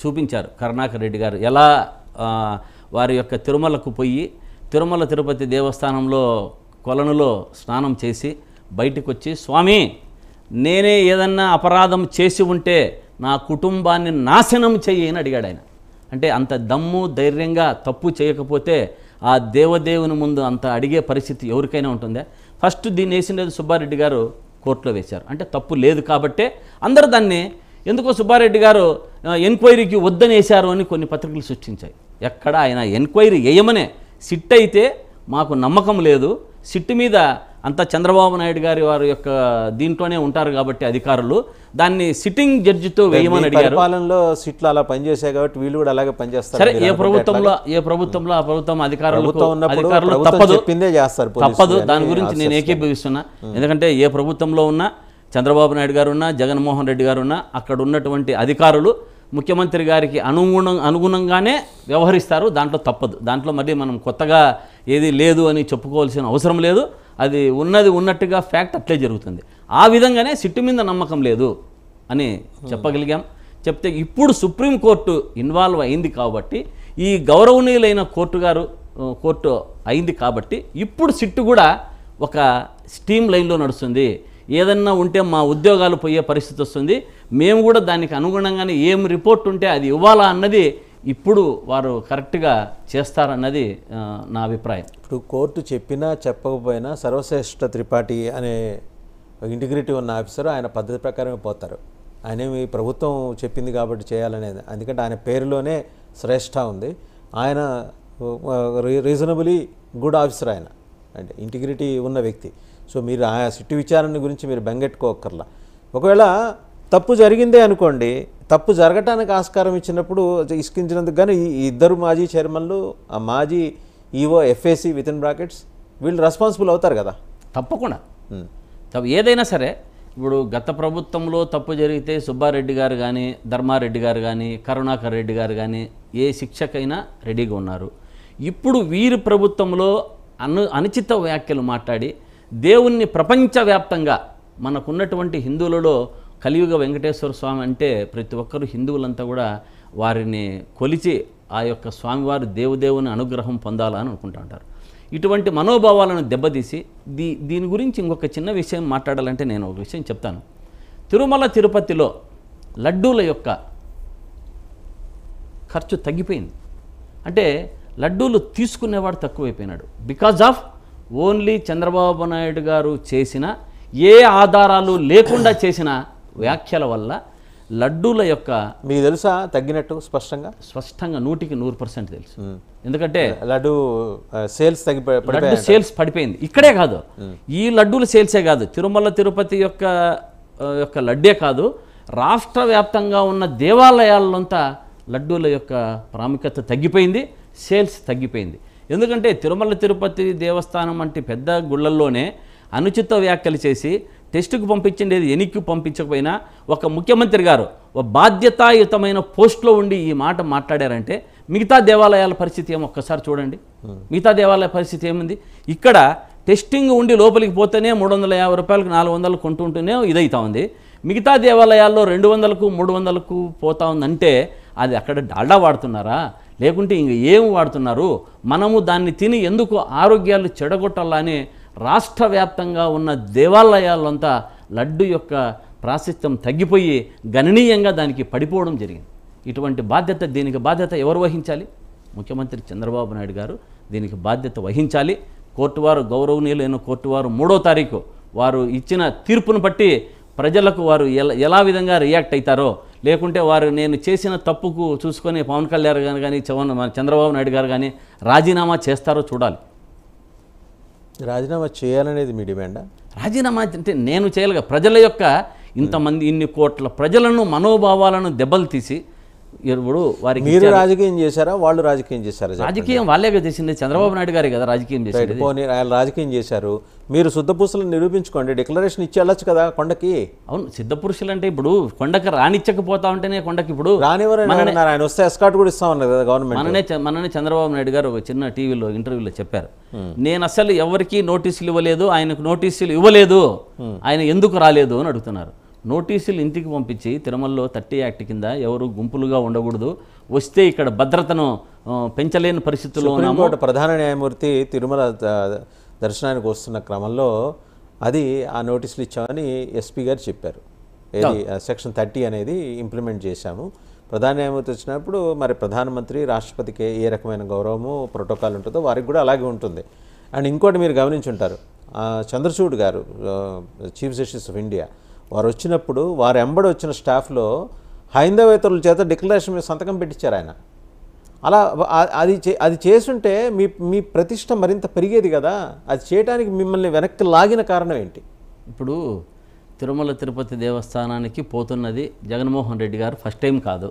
చూపించారు కరుణాకర్ రెడ్డి గారు ఎలా వారి యొక్క తిరుమలకు పోయి తిరుమల తిరుపతి దేవస్థానంలో కొలనులో స్నానం చేసి బయటకు వచ్చి స్వామి నేనే ఏదన్నా అపరాధం చేసి ఉంటే నా కుటుంబాన్ని నాశనం చెయ్యి అని అడిగాడు ఆయన. అంటే అంత దమ్ము ధైర్యంగా తప్పు చేయకపోతే ఆ దేవదేవుని ముందు అంత అడిగే పరిస్థితి ఎవరికైనా ఉంటుందా? ఫస్ట్ దీన్ని వేసినది సుబ్బారెడ్డి గారు కోర్టులో వేశారు. అంటే తప్పు లేదు కాబట్టే అందరూ దాన్ని ఎందుకో సుబ్బారెడ్డి గారు ఎంక్వైరీకి వద్దని వేశారు అని కొన్ని పత్రికలు సృష్టించాయి. ఎక్కడ ఆయన ఎంక్వైరీ వేయమనే సిట్ అయితే మాకు నమ్మకం లేదు, సిట్ మీద అంతా చంద్రబాబు నాయుడు గారి వారి యొక్క దీంట్లోనే ఉంటారు కాబట్టి అధికారులు దాన్ని సిట్టింగ్ జడ్జితో వేయమని అడిగారు. పరిపాలనలో సిట్లు అలా పనిచేసాయి కాబట్టి వీళ్ళు కూడా అలాగే పనిచేస్తారు. సరే ఏ ప్రభుత్వంలో ఆ ప్రభుత్వం అధికారులు చెప్పిందే చేస్తారు, తప్పదు. దాని గురించి నేను ఏకీభవిస్తున్నా. ఎందుకంటే ఏ ప్రభుత్వంలో ఉన్నా చంద్రబాబు నాయుడు గారు ఉన్నా జగన్మోహన్ రెడ్డి గారు ఉన్నా అక్కడ ఉన్నటువంటి అధికారులు ముఖ్యమంత్రి గారికి అనుగుణంగానే వ్యవహరిస్తారు. దాంట్లో తప్పదు. దాంట్లో మళ్ళీ మనం కొత్తగా ఏది లేదు అని చెప్పుకోవాల్సిన అవసరం లేదు. అది ఉన్నది ఉన్నట్టుగా ఫ్యాక్ట్ అట్లే జరుగుతుంది. ఆ విధంగానే సిట్టు మీద నమ్మకం లేదు అని చెప్పగలిగాం. చెప్తే ఇప్పుడు సుప్రీంకోర్టు ఇన్వాల్వ్ అయింది కాబట్టి ఈ గౌరవనీయులైన కోర్టు అయింది కాబట్టి ఇప్పుడు సిట్టు కూడా ఒక స్టీమ్ లైన్లో నడుస్తుంది. ఏదన్నా ఉంటే మా ఉద్యోగాలు పోయే పరిస్థితి వస్తుంది, మేము కూడా దానికి అనుగుణంగానే ఏం రిపోర్ట్ ఉంటే అది ఇవ్వాలా అన్నది ఇప్పుడు వారు కరెక్ట్గా చేస్తారన్నది నా అభిప్రాయం. ఇప్పుడు కోర్టు చెప్పినా చెప్పకపోయినా సర్వశ్రేష్ఠ త్రిపాఠి అనే ఇంటిగ్రిటీ ఉన్న ఆఫీసర్ ఆయన పద్ధతి ప్రకారమే పోతారు. ఆయనేమి ప్రభుత్వం చెప్పింది కాబట్టి చేయాలనేది, ఎందుకంటే ఆయన పేరులోనే శ్రేష్ఠ ఉంది. ఆయన రీజనబులీ గుడ్ ఆఫీసర్, ఆయన అంటే ఇంటిగ్రిటీ ఉన్న వ్యక్తి. సో మీరు ఆ సిట్టు విచారణ గురించి మీరు బెంగెట్టుకోకర్లా. ఒకవేళ తప్పు జరిగిందే అనుకోండి, తప్పు జరగటానికి ఆస్కారం ఇసుకించినందుకు కానీ ఈ ఇద్దరు మాజీ చైర్మన్లు, ఆ మాజీ ఈఓ ఎఫ్ఏసి వితిన్ బ్రాకెట్స్ వీళ్ళు రెస్పాన్సిబుల్ అవుతారు కదా. తప్పకుండా ఏదైనా సరే. ఇప్పుడు గత ప్రభుత్వంలో తప్పు జరిగితే సుబ్బారెడ్డి గారు కానీ ధర్మారెడ్డి గారు కానీ కరుణాకర్ రెడ్డి గారు కానీ ఏ శిక్షకైనా రెడీగా ఉన్నారు. ఇప్పుడు వీరి ప్రభుత్వంలో అనుచిత వ్యాఖ్యలు మాట్లాడి దేవుణ్ణి ప్రపంచవ్యాప్తంగా మనకున్నటువంటి హిందువులలో కలియుగ వెంకటేశ్వర స్వామి అంటే ప్రతి ఒక్కరు హిందువులంతా కూడా వారిని కొలిచి ఆ యొక్క స్వామివారు దేవుని అనుగ్రహం పొందాలని అనుకుంటూ ఉంటారు. ఇటువంటి మనోభావాలను దెబ్బతీసి దీని గురించి ఇంకొక చిన్న విషయం మాట్లాడాలంటే నేను ఒక విషయం చెప్తాను. తిరుమల తిరుపతిలో లడ్డూల యొక్క ఖర్చు తగ్గిపోయింది. అంటే లడ్డూలు తీసుకునేవాడు తక్కువైపోయినాడు. Because of only Chandrababu Naidu garu చేసిన ఏ ఆధారాలు లేకుండా చేసిన వ్యాఖ్యల వల్ల లడ్డూల యొక్క మీకు తెలుసా తగ్గినట్టు స్పష్టంగా 100% తెలుసు. ఎందుకంటే లడ్డు సేల్స్ పడిపోయింది. ఇక్కడే కాదు, ఈ లడ్డూల సేల్సే కాదు, తిరుమల తిరుపతి యొక్క లడ్డే కాదు, రాష్ట్ర వ్యాప్తంగా ఉన్న దేవాలయాలంతా లడ్డూల యొక్క ప్రాముఖ్యత తగ్గిపోయింది, సేల్స్ తగ్గిపోయింది. ఎందుకంటే తిరుమల తిరుపతి దేవస్థానం వంటి పెద్ద గుళ్ళల్లోనే అనుచిత వ్యాఖ్యలు చేసి టెస్టుకు పంపించిండేది ఎన్నికకు పంపించకపోయినా ఒక ముఖ్యమంత్రి గారు ఒక బాధ్యతాయుతమైన పోస్ట్లో ఉండి ఈ మాట మాట్లాడారంటే మిగతా దేవాలయాల పరిస్థితి ఏమో ఒక్కసారి చూడండి. మిగతా దేవాలయ పరిస్థితి ఏముంది? ఇక్కడ టెస్టింగ్ ఉండి లోపలికి పోతేనే 350 రూపాయలకు 400 కొంటుంటేనే ఇదవుతా ఉంది. మిగతా దేవాలయాల్లో 200కు 300కు పోతా ఉందంటే అది అక్కడ డాల్డా వాడుతున్నారా లేకుంటే ఇంక ఏం వాడుతున్నారు? మనము దాన్ని తిని ఎందుకు ఆరోగ్యాలు చెడగొట్టాలని రాష్ట్ర వ్యాప్తంగా ఉన్న దేవాలయాలంతా లడ్డు యొక్క ప్రాశస్త్యం తగ్గిపోయి గణనీయంగా దానికి పడిపోవడం జరిగింది. ఇటువంటి దీనికి బాధ్యత ఎవరు వహించాలి? ముఖ్యమంత్రి చంద్రబాబు నాయుడు గారు దీనికి బాధ్యత వహించాలి. కోర్టు వారు గౌరవనీయులైన కోర్టు వారు 3వ తారీఖు వారు ఇచ్చిన తీర్పును బట్టి ప్రజలకు వారు ఎలా విధంగా రియాక్ట్ అవుతారో, లేకుంటే వారు నేను చేసిన తప్పుకు చూసుకొని పవన్ కళ్యాణ్ గారు కానీ చంద్రబాబు నాయుడు గారు కానీ రాజీనామా చేస్తారో చూడాలి. రాజీనామా చేయాలనేది మీ డిమాండా? రాజీనామా అంటే నేను చేయలేక ప్రజల యొక్క ఇంతమంది ఇన్ని కోట్ల ప్రజలను మనోభావాలను దెబ్బలు తీసి ఇప్పుడు వారికి మీరు రాజకీయం చేశారా వాళ్ళు రాజకీయం చేశారా? రాజకీయం వాళ్ళేగా చేసింది, చంద్రబాబు నాయుడు గారే కదా రాజకీయం చేసింది. ఆయన రాజకీయం చేశారు, మీరు శుద్ధపూసలను నిరూపించుకోండి, డిక్లరేషన్ ఇచ్చి వెళ్ళొచ్చు కదా కొండకి. అవును, సిద్ధపురుషులు అంటే ఇప్పుడు కొండకి రానిచ్చకపోతా ఉంటేనే కొండకి ఇప్పుడు రానివ్వరు, ఆయన వస్తే ఎస్కార్ట్ కూడా ఇస్తామన్నారు కదా గవర్నమెంట్. మననే చంద్రబాబు నాయుడు గారు ఒక చిన్న టీవీలో ఇంటర్వ్యూలో చెప్పారు, నేను అసలు ఎవరికి నోటీసులు ఇవ్వలేదు, ఆయనకు నోటీసులు ఇవ్వలేదు, ఆయన ఎందుకు రాలేదు అని అడుగుతున్నారు. నోటీసులు ఇంటికి పంపించి తిరుమలలో 30 యాక్ట్ కింద ఎవరు గుంపులుగా ఉండకూడదు, వస్తే ఇక్కడ భద్రతను పెంచలేని పరిస్థితుల్లో ఉన్నాము. సుప్రీంకోర్టు ప్రధాన న్యాయమూర్తి తిరుమల దర్శనానికి వస్తున్న క్రమంలో అది ఆ నోటీసులు ఇచ్చామని ఎస్పీ గారు చెప్పారు. ఏది సెక్షన్ 30 అనేది ఇంప్లిమెంట్ చేశాము. ప్రధాన న్యాయమూర్తి వచ్చినప్పుడు మరి ప్రధానమంత్రి రాష్ట్రపతికి ఏ రకమైన గౌరవము ప్రోటోకాల్ ఉంటుందో వారికి కూడా అలాగే ఉంటుంది. అండ్ ఇంకోటి మీరు గమనించుంటారు, చంద్రచూడ్ గారు చీఫ్ జస్టిస్ ఆఫ్ ఇండియా వారు వచ్చినప్పుడు వారు ఎంబడి వచ్చిన స్టాఫ్లో హైందవేతరుల చేత డిక్లరేషన్ మీద సంతకం పెట్టించారు ఆయన. అలా అది చేస్తుంటే మీ ప్రతిష్ట మరింత పెరిగేది కదా. అది చేయడానికి మిమ్మల్ని వెనక్కి లాగిన కారణం ఏంటి? ఇప్పుడు తిరుమల తిరుపతి దేవస్థానానికి పోతున్నది జగన్మోహన్ రెడ్డి గారు ఫస్ట్ టైం కాదు.